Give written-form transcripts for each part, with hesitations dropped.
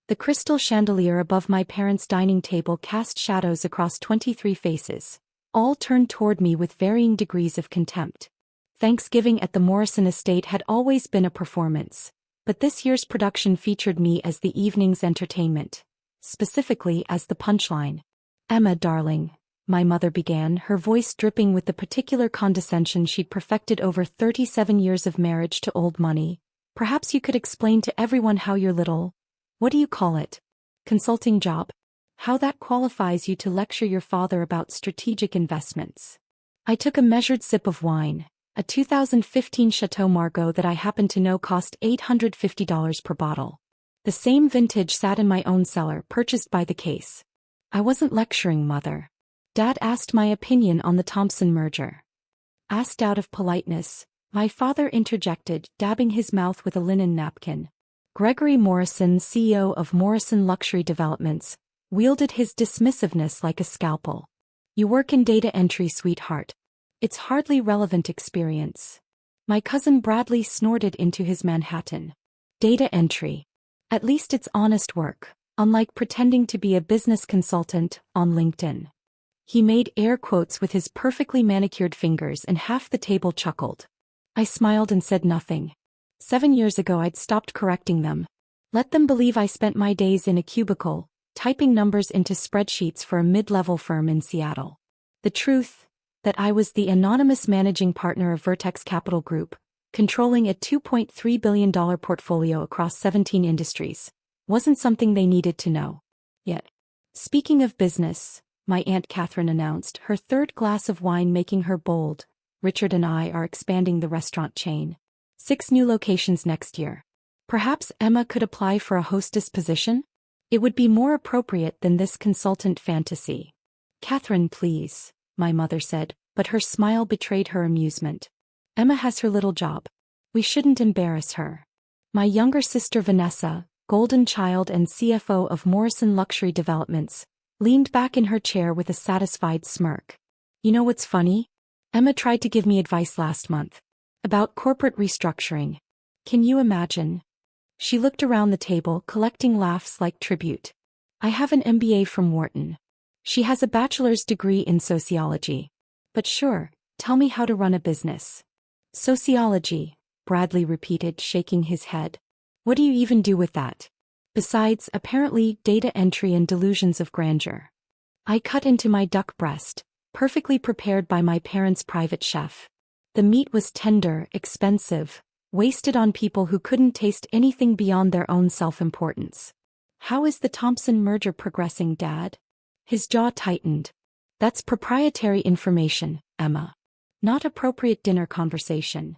The crystal chandelier above my parents' dining table cast shadows across 23 faces, all turned toward me with varying degrees of contempt. Thanksgiving at the Morrison estate had always been a performance, but this year's production featured me as the evening's entertainment, specifically as the punchline. "Emma, darling," my mother began, her voice dripping with the particular condescension she'd perfected over 37 years of marriage to old money, "perhaps you could explain to everyone how your little, what do you call it, consulting job? How that qualifies you to lecture your father about strategic investments." I took a measured sip of wine. A 2015 Chateau Margaux that I happen to know cost $850 per bottle. The same vintage sat in my own cellar, purchased by the case. "I wasn't lecturing, Mother. Dad asked my opinion on the Thompson merger." Asked out of politeness, my father interjected, dabbing his mouth with a linen napkin. Gregory Morrison, CEO of Morrison Luxury Developments, wielded his dismissiveness like a scalpel. "You work in data entry, sweetheart. It's hardly relevant experience." My cousin Bradley snorted into his Manhattan. "Data entry. At least it's honest work, unlike pretending to be a business consultant on LinkedIn." He made air quotes with his perfectly manicured fingers and half the table chuckled. I smiled and said nothing. 7 years ago I'd stopped correcting them. Let them believe I spent my days in a cubicle, typing numbers into spreadsheets for a mid-level firm in Seattle. The truth, that I was the anonymous managing partner of Vertex Capital Group, controlling a $2.3 billion portfolio across 17 industries, wasn't something they needed to know. Yet. "Speaking of business," my Aunt Catherine announced, her third glass of wine making her bold, "Richard and I are expanding the restaurant chain. 6 new locations next year. Perhaps Emma could apply for a hostess position? It would be more appropriate than this consultant fantasy." "Catherine, please," my mother said, but her smile betrayed her amusement. "Emma has her little job. We shouldn't embarrass her." My younger sister Vanessa, golden child and CFO of Morrison Luxury Developments, leaned back in her chair with a satisfied smirk. "You know what's funny? Emma tried to give me advice last month. About corporate restructuring. Can you imagine?" She looked around the table, collecting laughs like tribute. "I have an MBA from Wharton. She has a bachelor's degree in sociology. But sure, tell me how to run a business." "Sociology," Bradley repeated, shaking his head. "What do you even do with that? Besides, apparently, data entry and delusions of grandeur." I cut into my duck breast, perfectly prepared by my parents' private chef. The meat was tender, expensive, wasted on people who couldn't taste anything beyond their own self-importance. "How is the Thompson merger progressing, Dad?" His jaw tightened. "That's proprietary information, Emma. Not appropriate dinner conversation."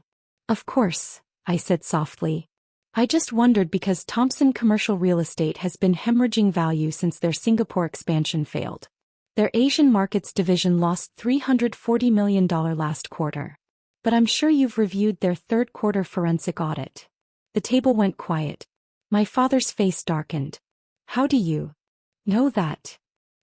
"Of course," I said softly. "I just wondered because Thompson Commercial Real Estate has been hemorrhaging value since their Singapore expansion failed. Their Asian markets division lost $340 million last quarter. But I'm sure you've reviewed their third quarter forensic audit." The table went quiet. My father's face darkened. "How do you know that?"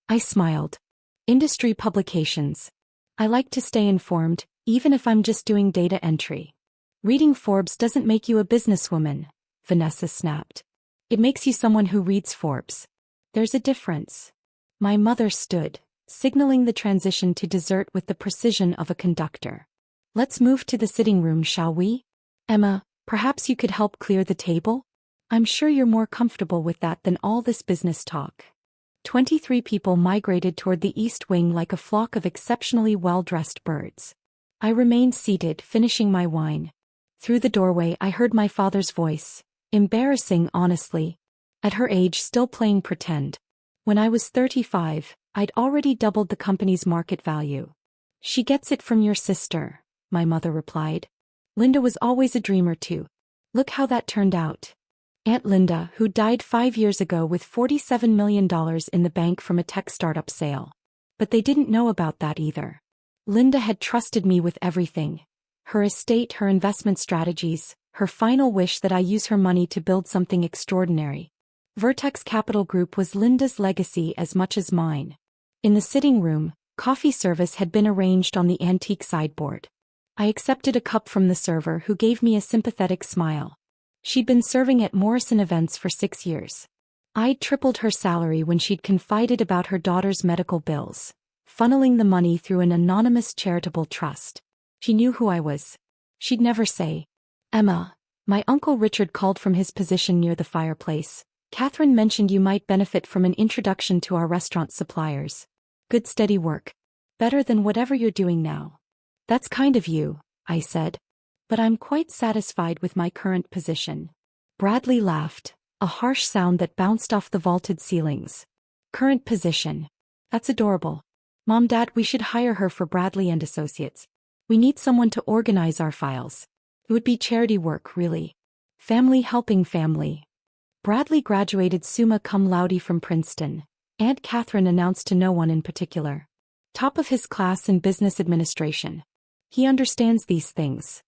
I smiled. "Industry publications. I like to stay informed, even if I'm just doing data entry." "Reading Forbes doesn't make you a businesswoman," Vanessa snapped. "It makes you someone who reads Forbes. There's a difference." My mother stood, signaling the transition to dessert with the precision of a conductor. "Let's move to the sitting room, shall we? Emma, perhaps you could help clear the table? I'm sure you're more comfortable with that than all this business talk." 23 people migrated toward the east wing like a flock of exceptionally well-dressed birds. I remained seated, finishing my wine. Through the doorway I heard my father's voice. Embarrassing, honestly. At her age, still playing pretend. When I was 35, I'd already doubled the company's market value. "She gets it from your sister," my mother replied. "Linda was always a dreamer too. Look how that turned out." Aunt Linda, who died 5 years ago with $47 million in the bank from a tech startup sale. But they didn't know about that either. Linda had trusted me with everything. Her estate, her investment strategies, her final wish that I use her money to build something extraordinary. Vertex Capital Group was Linda's legacy as much as mine. In the sitting room, coffee service had been arranged on the antique sideboard. I accepted a cup from the server, who gave me a sympathetic smile. She'd been serving at Morrison events for 6 years. I'd tripled her salary when she'd confided about her daughter's medical bills, funneling the money through an anonymous charitable trust. She knew who I was. She'd never say, "Emma, my Uncle Richard called from his position near the fireplace. Catherine mentioned you might benefit from an introduction to our restaurant suppliers. Good steady work. Better than whatever you're doing now." "That's kind of you," I said. "But I'm quite satisfied with my current position." Bradley laughed, a harsh sound that bounced off the vaulted ceilings. "Current position. That's adorable. Mom, Dad, we should hire her for Bradley and Associates. We need someone to organize our files. It would be charity work, really. Family helping family." Bradley graduated summa cum laude from Princeton, Aunt Catherine announced to no one in particular. Top of his class in business administration. He understands these things.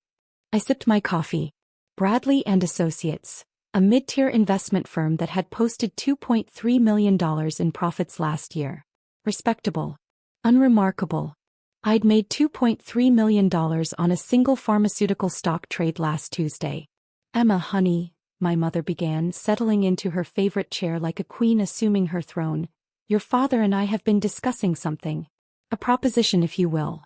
I sipped my coffee. Bradley and Associates, a mid-tier investment firm that had posted $2.3 million in profits last year. Respectable. Unremarkable. I'd made $2.3 million on a single pharmaceutical stock trade last Tuesday. "Emma, honey," my mother began, settling into her favorite chair like a queen assuming her throne, "your father and I have been discussing something. A proposition, if you will."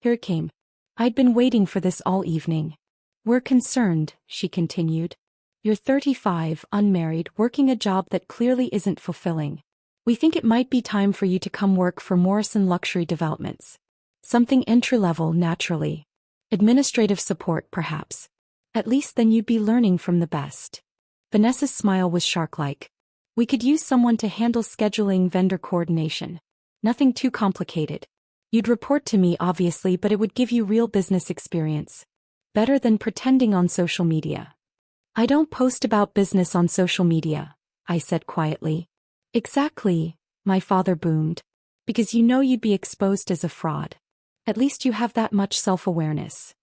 Here it came. I'd been waiting for this all evening. "We're concerned," she continued. "You're 35, unmarried, working a job that clearly isn't fulfilling. We think it might be time for you to come work for Morrison Luxury Developments. Something entry-level, naturally. Administrative support, perhaps. At least then you'd be learning from the best." Vanessa's smile was shark-like. "We could use someone to handle scheduling, vendor coordination. Nothing too complicated. You'd report to me, obviously, but it would give you real business experience. Better than pretending on social media." "I don't post about business on social media," I said quietly. "Exactly," my father boomed. "Because you know you'd be exposed as a fraud. At least you have that much self-awareness."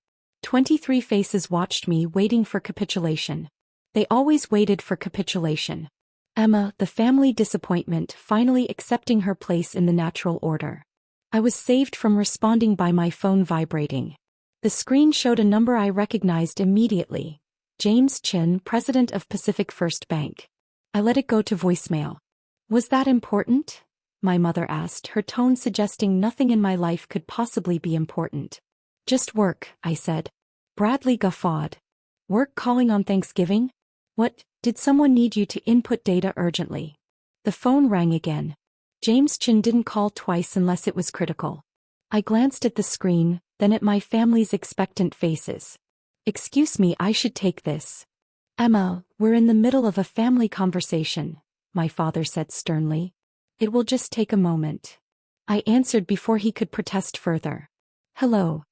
23 faces watched me, waiting for capitulation. They always waited for capitulation. Emma, the family disappointment, finally accepting her place in the natural order. I was saved from responding by my phone vibrating. The screen showed a number I recognized immediately. James Chin, president of Pacific First Bank. I let it go to voicemail. "Was that important?" my mother asked, her tone suggesting nothing in my life could possibly be important. "Just work," I said. Bradley guffawed. "Work calling on Thanksgiving? What, did someone need you to input data urgently?" The phone rang again. James Chin didn't call twice unless it was critical. I glanced at the screen, then at my family's expectant faces. "Excuse me, I should take this." "Emma, we're in the middle of a family conversation," my father said sternly. "It will just take a moment." I answered before he could protest further. "Hello.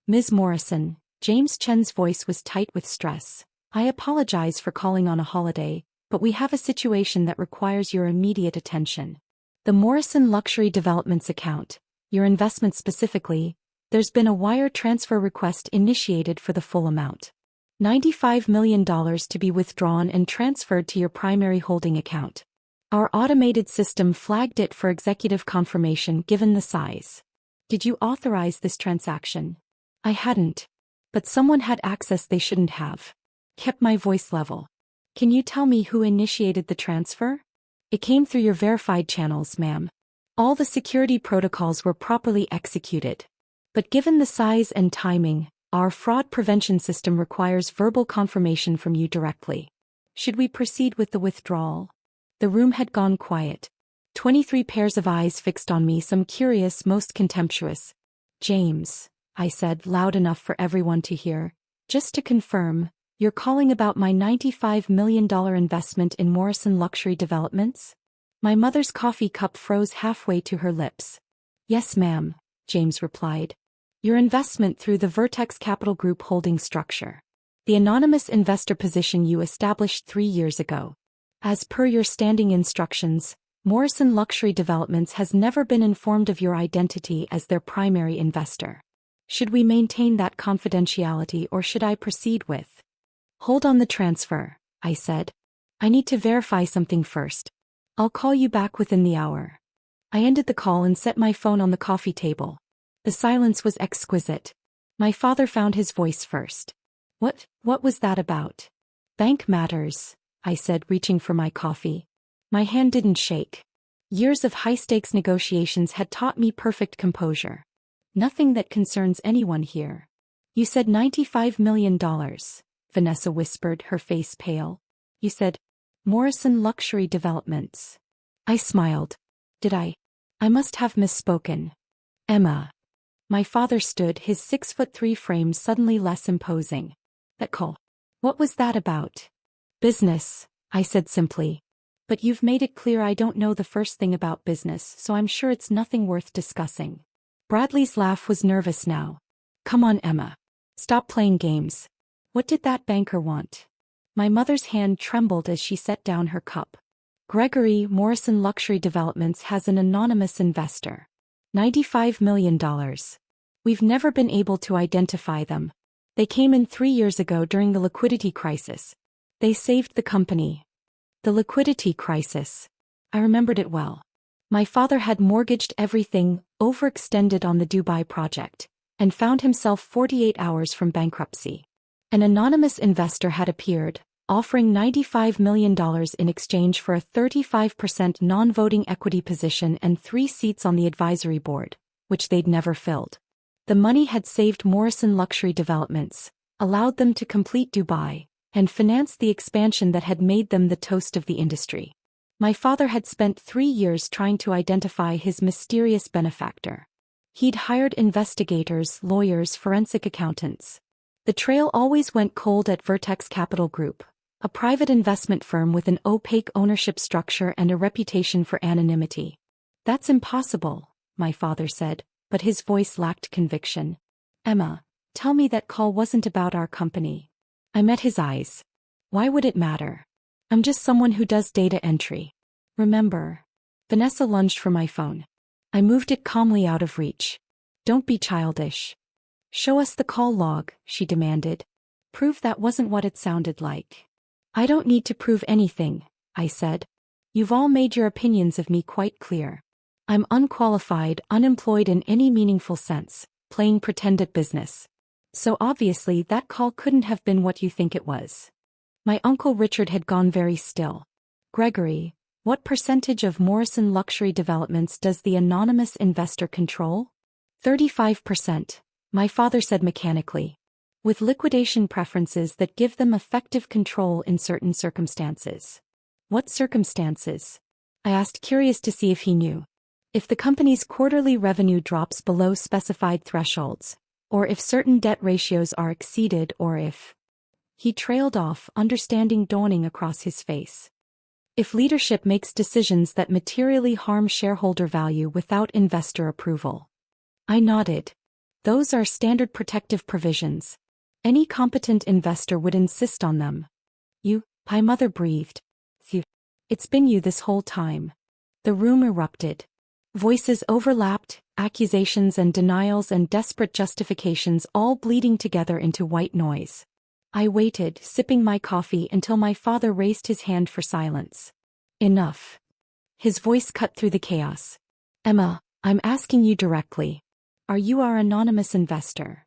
Ms. Morrison." James Chen's voice was tight with stress. "I apologize for calling on a holiday, but we have a situation that requires your immediate attention. The Morrison Luxury Developments account, your investment specifically, there's been a wire transfer request initiated for the full amount. $95 million to be withdrawn and transferred to your primary holding account. Our automated system flagged it for executive confirmation given the size. Did you authorize this transaction?" I hadn't. But someone had access they shouldn't have. Kept my voice level. "Can you tell me who initiated the transfer?" "It came through your verified channels, ma'am. All the security protocols were properly executed. But given the size and timing, our fraud prevention system requires verbal confirmation from you directly. Should we proceed with the withdrawal?" The room had gone quiet. 23 pairs of eyes fixed on me, some curious, most contemptuous. "James," I said loud enough for everyone to hear, "just to confirm, you're calling about my $95 million investment in Morrison Luxury Developments?" My mother's coffee cup froze halfway to her lips. "Yes, ma'am," James replied. "Your investment through the Vertex Capital Group holding structure. The anonymous investor position you established 3 years ago. As per your standing instructions, Morrison Luxury Developments has never been informed of your identity as their primary investor. Should we maintain that confidentiality or should I proceed with?" "Hold on the transfer," I said. "I need to verify something first. I'll call you back within the hour." I ended the call and set my phone on the coffee table. The silence was exquisite. My father found his voice first. What was that about?" "Bank matters," I said, reaching for my coffee. My hand didn't shake. Years of high-stakes negotiations had taught me perfect composure. Nothing that concerns anyone here. You said $95 million, Vanessa whispered, her face pale. You said, Morrison Luxury Developments. I smiled. Did I? I must have misspoken. Emma. My father stood, his 6'3" frame suddenly less imposing. That call. What was that about? Business, I said simply. But you've made it clear I don't know the first thing about business, so I'm sure it's nothing worth discussing. Bradley's laugh was nervous now. Come on, Emma. Stop playing games. What did that banker want? My mother's hand trembled as she set down her cup. Gregory, Morrison Luxury Developments has an anonymous investor. $95 million. We've never been able to identify them. They came in 3 years ago during the liquidity crisis. They saved the company. The liquidity crisis. I remembered it well. My father had mortgaged everything, overextended on the Dubai project, and found himself 48 hours from bankruptcy. An anonymous investor had appeared, offering $95 million in exchange for a 35% non-voting equity position and 3 seats on the advisory board, which they'd never filled. The money had saved Morrison Luxury Developments, allowed them to complete Dubai, and financed the expansion that had made them the toast of the industry. My father had spent 3 years trying to identify his mysterious benefactor. He'd hired investigators, lawyers, forensic accountants. The trail always went cold at Vertex Capital Group, a private investment firm with an opaque ownership structure and a reputation for anonymity. That's impossible, my father said, but his voice lacked conviction. Emma, tell me that call wasn't about our company. I met his eyes. Why would it matter? I'm just someone who does data entry. Remember? Vanessa lunged for my phone. I moved it calmly out of reach. Don't be childish. Show us the call log, she demanded. Prove that wasn't what it sounded like. I don't need to prove anything, I said. You've all made your opinions of me quite clear. I'm unqualified, unemployed in any meaningful sense, playing pretend at business. So obviously that call couldn't have been what you think it was. My Uncle Richard had gone very still. Gregory, what percentage of Morrison Luxury Developments does the anonymous investor control? 35%, my father said mechanically. With liquidation preferences that give them effective control in certain circumstances. What circumstances? I asked, curious to see if he knew. If the company's quarterly revenue drops below specified thresholds, or if certain debt ratios are exceeded, or if... He trailed off, understanding dawning across his face. If leadership makes decisions that materially harm shareholder value without investor approval. I nodded. Those are standard protective provisions. Any competent investor would insist on them. You, my mother breathed. Phew. It's been you this whole time. The room erupted. Voices overlapped, accusations and denials and desperate justifications all bleeding together into white noise. I waited, sipping my coffee until my father raised his hand for silence. Enough. His voice cut through the chaos. Emma, I'm asking you directly. Are you our anonymous investor?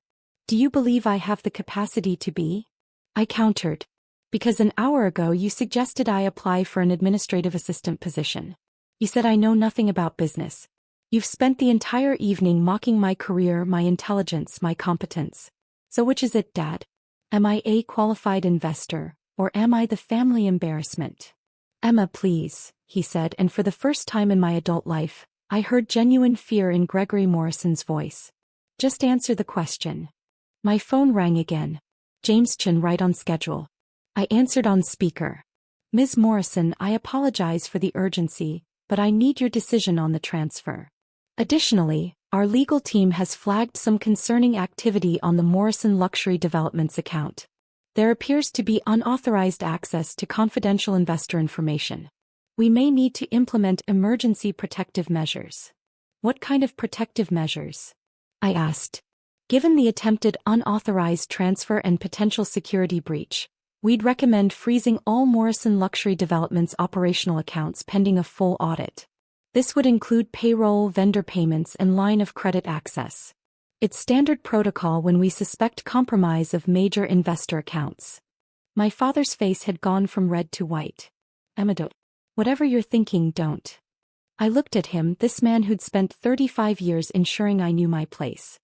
Do you believe I have the capacity to be? I countered. Because an hour ago you suggested I apply for an administrative assistant position. You said I know nothing about business. You've spent the entire evening mocking my career, my intelligence, my competence. So which is it, Dad? Am I a qualified investor, or am I the family embarrassment? Emma, please, he said, and for the first time in my adult life, I heard genuine fear in Gregory Morrison's voice. Just answer the question. My phone rang again. James Chin, right on schedule. I answered on speaker. Ms. Morrison, I apologize for the urgency, but I need your decision on the transfer. Additionally, our legal team has flagged some concerning activity on the Morrison Luxury Developments account. There appears to be unauthorized access to confidential investor information. We may need to implement emergency protective measures. What kind of protective measures? I asked. Given the attempted unauthorized transfer and potential security breach, we'd recommend freezing all Morrison Luxury Developments operational accounts pending a full audit. This would include payroll, vendor payments, and line of credit access. It's standard protocol when we suspect compromise of major investor accounts. My father's face had gone from red to white. Emma, Whatever you're thinking, don't. I looked at him, this man who'd spent 35 years ensuring I knew my place.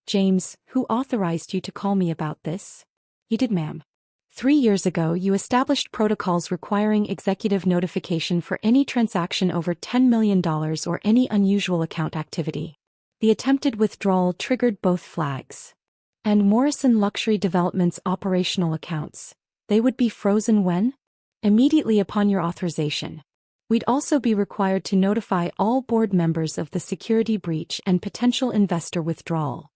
James, who authorized you to call me about this? You did, ma'am. 3 years ago, you established protocols requiring executive notification for any transaction over $10 million or any unusual account activity. The attempted withdrawal triggered both flags. And Morrison Luxury Development's operational accounts, they would be frozen when? Immediately upon your authorization. We'd also be required to notify all board members of the security breach and potential investor withdrawal.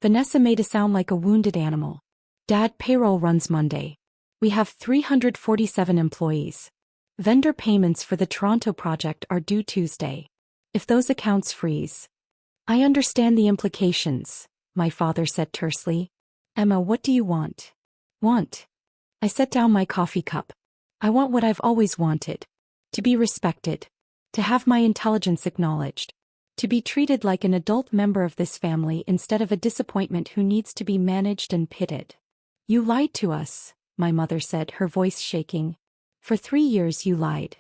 Vanessa made a sound like a wounded animal. Dad, payroll runs Monday. We have 347 employees. Vendor payments for the Toronto project are due Tuesday. If those accounts freeze. I understand the implications, my father said tersely. Emma, what do you want? Want? I set down my coffee cup. I want what I've always wanted. To be respected. To have my intelligence acknowledged. To be treated like an adult member of this family instead of a disappointment who needs to be managed and pitted. You lied to us, my mother said, her voice shaking. For 3 years you lied.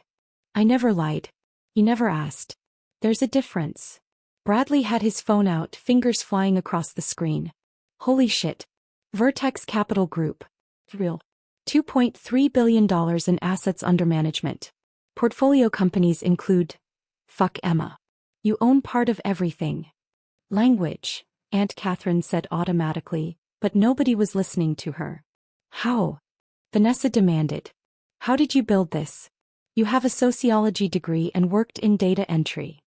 I never lied. You never asked. There's a difference. Bradley had his phone out, fingers flying across the screen. Holy shit. Vertex Capital Group. Real. $2.3 billion in assets under management. Portfolio companies include. Fuck Emma. You own part of everything. Language, Aunt Catherine said automatically, but nobody was listening to her. How? Vanessa demanded. How did you build this? You have a sociology degree and worked in data entry.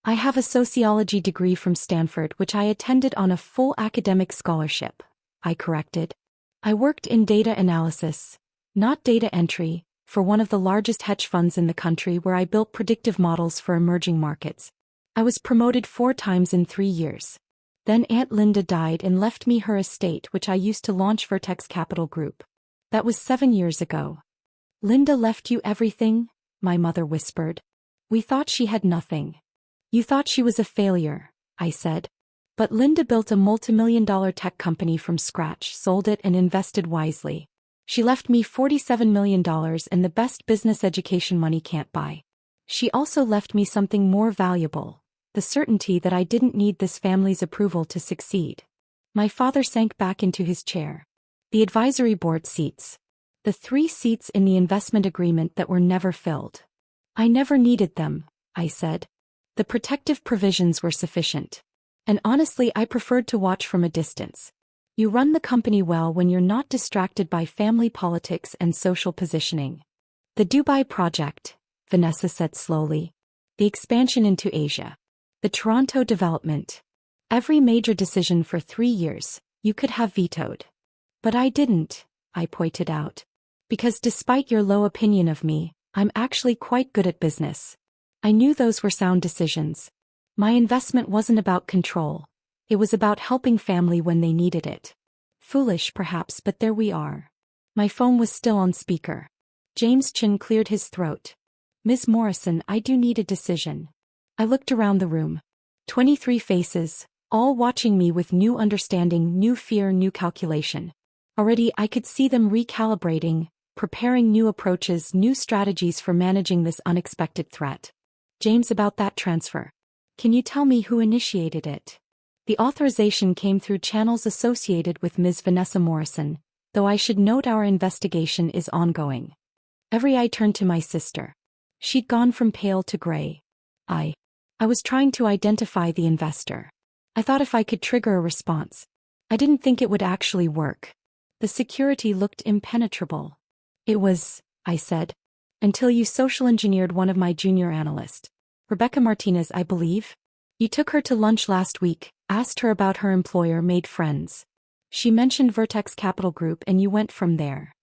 I have a sociology degree from Stanford which I attended on a full academic scholarship, I corrected. I worked in data analysis, not data entry, for one of the largest hedge funds in the country where I built predictive models for emerging markets. I was promoted 4 times in 3 years. Then Aunt Linda died and left me her estate which I used to launch Vertex Capital Group. That was 7 years ago. Linda left you everything? My mother whispered. We thought she had nothing. You thought she was a failure, I said. But Linda built a multimillion-dollar tech company from scratch, sold it and invested wisely. She left me $47 million and the best business education money can't buy. She also left me something more valuable, the certainty that I didn't need this family's approval to succeed. My father sank back into his chair. The advisory board seats. The 3 seats in the investment agreement that were never filled. I never needed them, I said. The protective provisions were sufficient. And honestly, I preferred to watch from a distance. You run the company well when you're not distracted by family politics and social positioning. The Dubai project, Vanessa said slowly. The expansion into Asia. The Toronto development. Every major decision for 3 years, you could have vetoed. But I didn't, I pointed out. Because despite your low opinion of me, I'm actually quite good at business. I knew those were sound decisions. My investment wasn't about control. It was about helping family when they needed it. Foolish perhaps, but there we are. My phone was still on speaker. James' chin cleared his throat. Ms. Morrison, I do need a decision. I looked around the room. 23 faces, all watching me with new understanding, new fear, new calculation. Already I could see them recalibrating, preparing new approaches, new strategies for managing this unexpected threat. James, about that transfer. Can you tell me who initiated it? The authorization came through channels associated with Ms. Vanessa Morrison, though I should note our investigation is ongoing. Every eye turned to my sister. She'd gone from pale to gray. I was trying to identify the investor. I thought if I could trigger a response. I didn't think it would actually work. The security looked impenetrable. It was, I said, until you social engineered one of my junior analysts. Rebecca Martinez, I believe. You took her to lunch last week, asked her about her employer, made friends. She mentioned Vertex Capital Group and you went from there.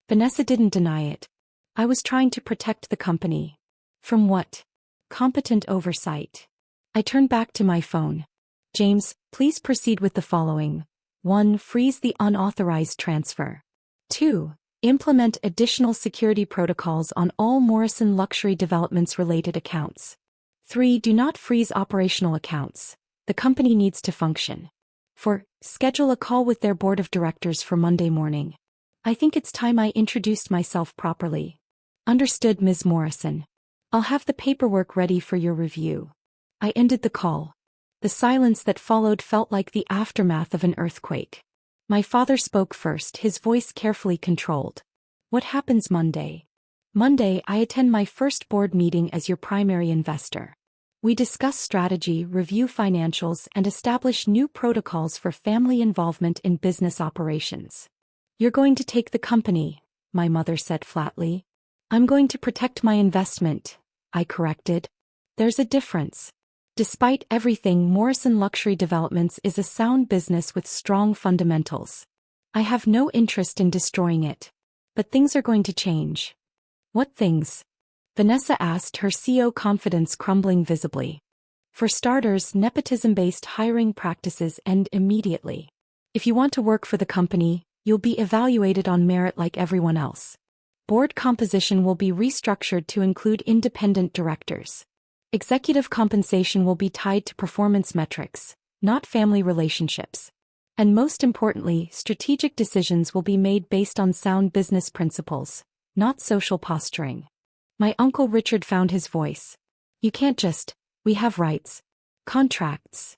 Vanessa didn't deny it. I was trying to protect the company. From what? Competent oversight. I turned back to my phone. James, please proceed with the following. 1. Freeze the unauthorized transfer. 2. Implement additional security protocols on all Morrison Luxury Developments related accounts. 3. Do not freeze operational accounts. The company needs to function. 4. Schedule a call with their board of directors for Monday morning. I think it's time I introduced myself properly. Understood, Ms. Morrison. I'll have the paperwork ready for your review. I ended the call. The silence that followed felt like the aftermath of an earthquake. My father spoke first, his voice carefully controlled. What happens Monday? Monday, I attend my first board meeting as your primary investor. We discuss strategy, review financials, and establish new protocols for family involvement in business operations. You're going to take the company, my mother said flatly. I'm going to protect my investment, I corrected. There's a difference. Despite everything, Morrison Luxury Developments is a sound business with strong fundamentals. I have no interest in destroying it. But things are going to change. What things? Vanessa asked, her CEO confidence crumbling visibly. For starters, nepotism-based hiring practices end immediately. If you want to work for the company, you'll be evaluated on merit like everyone else. Board composition will be restructured to include independent directors. Executive compensation will be tied to performance metrics, not family relationships. And most importantly, strategic decisions will be made based on sound business principles, not social posturing. My Uncle Richard found his voice. You can't just, we have rights. Contracts.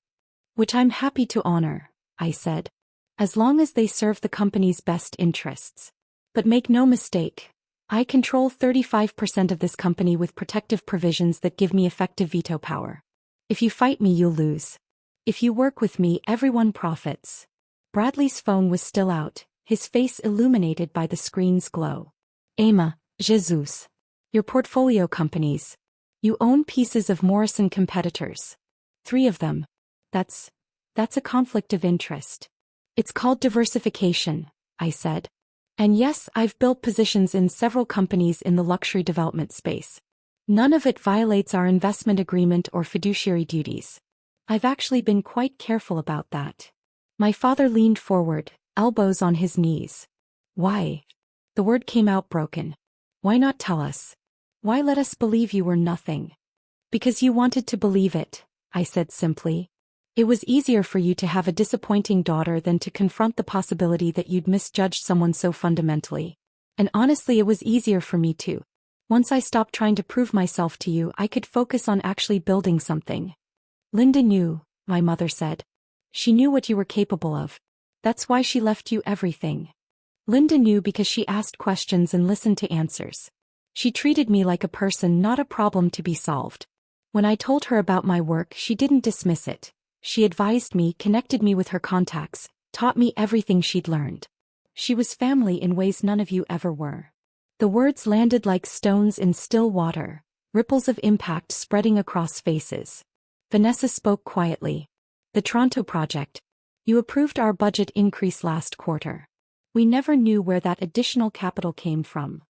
Which I'm happy to honor, I said. As long as they serve the company's best interests. But make no mistake, I control 35% of this company with protective provisions that give me effective veto power. If you fight me, you'll lose. If you work with me, everyone profits. Bradley's phone was still out, his face illuminated by the screen's glow. Emma, Jesus. Your portfolio companies. You own pieces of Morrison competitors. 3 of them. That's a conflict of interest. It's called diversification, I said. And yes, I've built positions in several companies in the luxury development space. None of it violates our investment agreement or fiduciary duties. I've actually been quite careful about that. My father leaned forward, elbows on his knees. Why? The word came out broken. Why not tell us? Why let us believe you were nothing? Because you wanted to believe it, I said simply. It was easier for you to have a disappointing daughter than to confront the possibility that you'd misjudged someone so fundamentally. And honestly, it was easier for me too. Once I stopped trying to prove myself to you, I could focus on actually building something. Linda knew, my mother said. She knew what you were capable of. That's why she left you everything. Linda knew because she asked questions and listened to answers. She treated me like a person, not a problem to be solved. When I told her about my work, she didn't dismiss it. She advised me, connected me with her contacts, taught me everything she'd learned. She was family in ways none of you ever were. The words landed like stones in still water, ripples of impact spreading across faces. Vanessa spoke quietly. The Toronto project. You approved our budget increase last quarter. We never knew where that additional capital came from.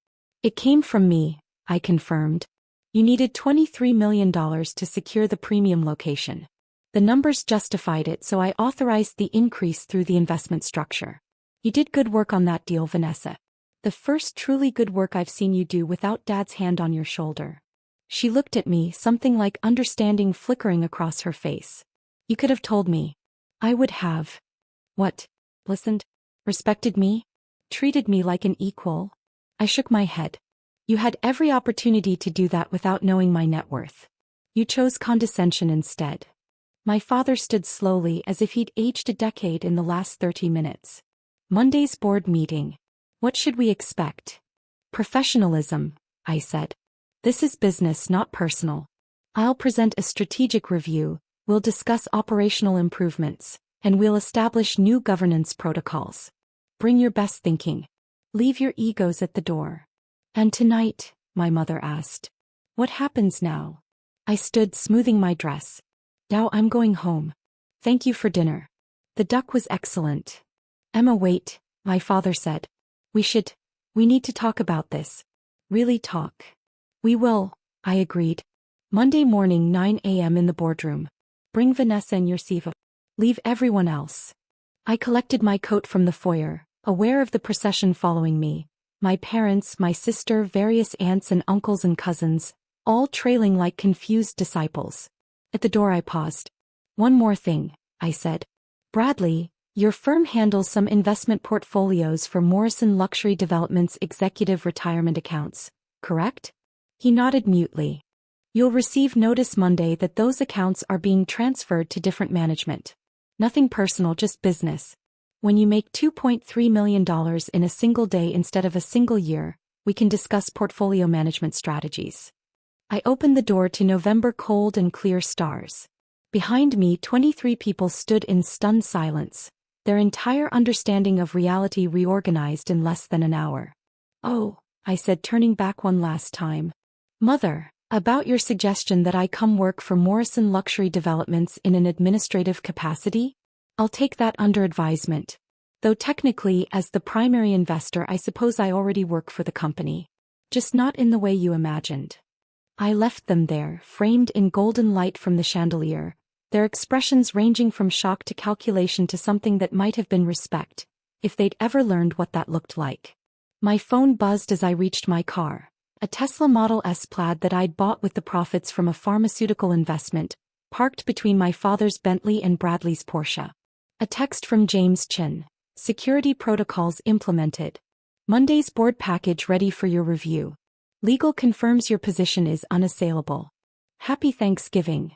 It came from me, I confirmed. You needed $23 million to secure the premium location. The numbers justified it, so I authorized the increase through the investment structure. You did good work on that deal, Vanessa. The first truly good work I've seen you do without Dad's hand on your shoulder. She looked at me, something like understanding flickering across her face. You could have told me. I would have. What? Listened? Respected me? Treated me like an equal? I shook my head. You had every opportunity to do that without knowing my net worth. You chose condescension instead. My father stood slowly as if he'd aged a decade in the last 30 minutes. Monday's board meeting. What should we expect? Professionalism, I said. This is business, not personal. I'll present a strategic review, we'll discuss operational improvements, and we'll establish new governance protocols. Bring your best thinking. Leave your egos at the door. And tonight, my mother asked. What happens now? I stood, smoothing my dress. Now I'm going home. Thank you for dinner. The duck was excellent. Emma, wait, my father said. We need to talk about this. Really talk. We will, I agreed. Monday morning, 9 a.m. in the boardroom. Bring Vanessa and your Siva. Leave everyone else. I collected my coat from the foyer, aware of the procession following me. My parents, my sister, various aunts and uncles and cousins, all trailing like confused disciples. At the door I paused. One more thing, I said. Bradley, your firm handles some investment portfolios for Morrison Luxury Development's executive retirement accounts, correct? He nodded mutely. You'll receive notice Monday that those accounts are being transferred to different management. Nothing personal, just business. When you make $2.3 million in a single day instead of a single year, we can discuss portfolio management strategies. I opened the door to November cold and clear stars. Behind me, 23 people stood in stunned silence, their entire understanding of reality reorganized in less than an hour. "Oh," I said, turning back one last time. "Mother, about your suggestion that I come work for Morrison Luxury Developments in an administrative capacity? I'll take that under advisement. Though technically, as the primary investor, I suppose I already work for the company. Just not in the way you imagined." I left them there, framed in golden light from the chandelier, their expressions ranging from shock to calculation to something that might have been respect, if they'd ever learned what that looked like. My phone buzzed as I reached my car, a Tesla Model S Plaid that I'd bought with the profits from a pharmaceutical investment, parked between my father's Bentley and Bradley's Porsche. A text from James Chin. "Security protocols implemented. Monday's board package ready for your review. Legal confirms your position is unassailable. Happy Thanksgiving."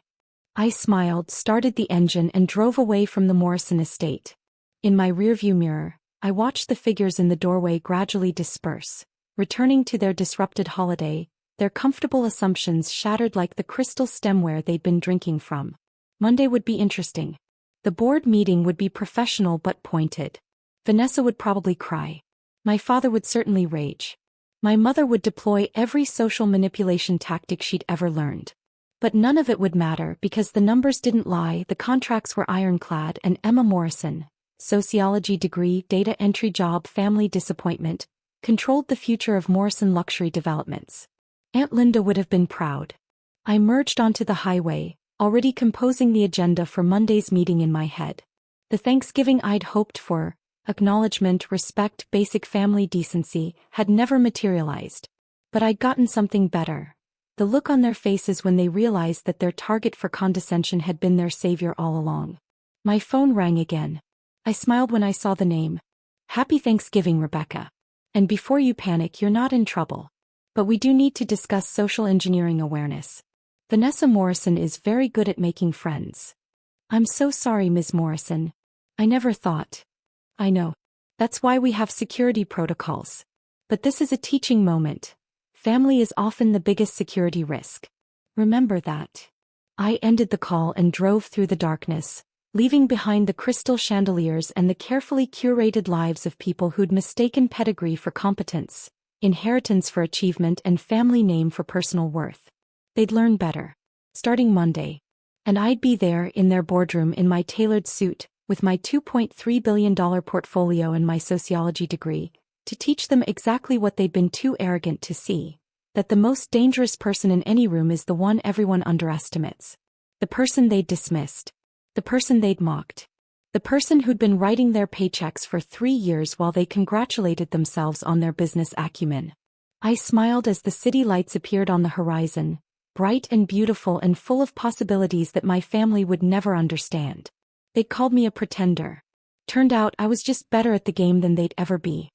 I smiled, started the engine and drove away from the Morrison estate. In my rearview mirror, I watched the figures in the doorway gradually disperse, returning to their disrupted holiday, their comfortable assumptions shattered like the crystal stemware they'd been drinking from. Monday would be interesting. The board meeting would be professional but pointed. Vanessa would probably cry. My father would certainly rage. My mother would deploy every social manipulation tactic she'd ever learned. But none of it would matter because the numbers didn't lie, the contracts were ironclad, and Emma Morrison, sociology degree, data entry job, family disappointment, controlled the future of Morrison Luxury Developments. Aunt Linda would have been proud. I merged onto the highway, already composing the agenda for Monday's meeting in my head. The Thanksgiving I'd hoped for, acknowledgement, respect, basic family decency, had never materialized. But I'd gotten something better. The look on their faces when they realized that their target for condescension had been their savior all along. My phone rang again. I smiled when I saw the name. "Happy Thanksgiving, Rebecca. And before you panic, you're not in trouble. But we do need to discuss social engineering awareness. Vanessa Morrison is very good at making friends." "I'm so sorry, Ms. Morrison. I never thought." "I know. That's why we have security protocols. But this is a teaching moment. Family is often the biggest security risk. Remember that." I ended the call and drove through the darkness, leaving behind the crystal chandeliers and the carefully curated lives of people who'd mistaken pedigree for competence, inheritance for achievement, and family name for personal worth. They'd learn better. Starting Monday. And I'd be there in their boardroom in my tailored suit, with my $2.3 billion portfolio and my sociology degree, to teach them exactly what they'd been too arrogant to see, that the most dangerous person in any room is the one everyone underestimates. The person they'd dismissed. The person they'd mocked. The person who'd been writing their paychecks for 3 years while they congratulated themselves on their business acumen. I smiled as the city lights appeared on the horizon, bright and beautiful and full of possibilities that my family would never understand. They'd called me a pretender. Turned out I was just better at the game than they'd ever be.